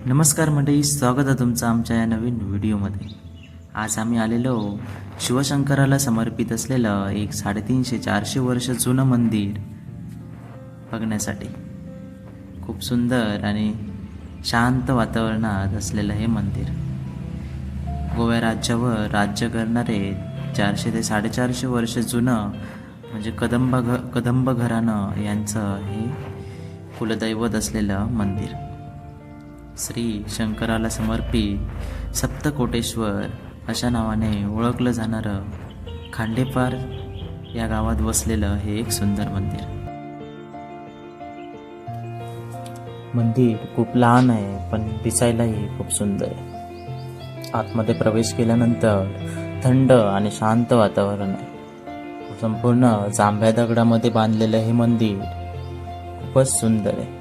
नमस्कार मंडळी, स्वागत आहे तुमचं आमच्या या नवीन व्हिडिओमध्ये। आज आम्ही आलेलो शिवशंकराला समर्पित असलेलं एक 350-400 वर्ष जुनं मंदिर बघण्यासाठी। खूप सुंदर आणि शांत वातावरणात असलेलं हे मंदिर गोवा राज्यावर राज्य करणारे 400 ते 450 वर्ष जुनं म्हणजे कदंब घराणं यांचं हे कुलदैवत असलेलं मंदिर। श्री शंकराला समर्पित सप्तकोटेश्वर अशा नावाने ओळखलं जाणारं खांडेपार या गावात वसलेलं हे एक सुंदर मंदिर। मंदिर खूप लहान आहे पण दिसायलाही खूप सुंदर आहे। आतमध्ये प्रवेश केल्यानंतर थंड आणि शांत वातावरण आहे। संपूर्ण जांभ्या दगडामध्ये बांधलेलं हे मंदिर खूपच सुंदर आहे।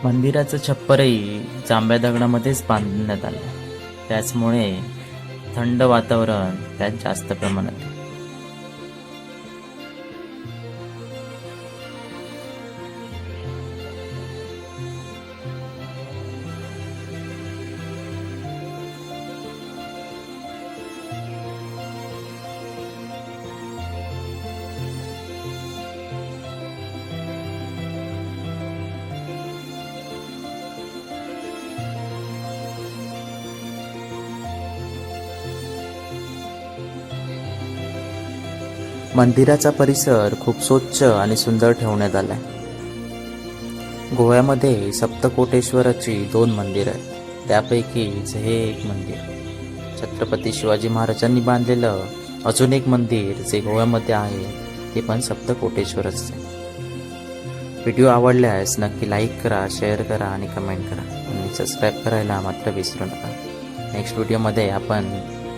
मंदिराचं छप्परही जांभ्या दगडामध्येच बांधण्यात आलं, त्याचमुळे थंड वातावरण त्यात जास्त प्रमाणात आहे। मंदिराचा परिसर खूप स्वच्छ आणि सुंदर ठेवण्यात आला आहे। गोव्यामध्ये सप्तकोटेश्वराची 2 मंदिरं आहेत, त्यापैकीच हे एक मंदिर। छत्रपती शिवाजी महाराजांनी बांधलेलं अजून एक मंदिर जे गोव्यामध्ये आहे ते पण सप्तकोटेश्वरच आहे। व्हिडिओ आवडल्यास नक्की लाईक करा, शेअर करा आणि कमेंट करा आणि सबस्क्राईब करायला मात्र विसरू नका। नेक्स्ट व्हिडिओमध्ये आपण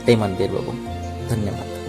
ते मंदिर बघू। धन्यवाद।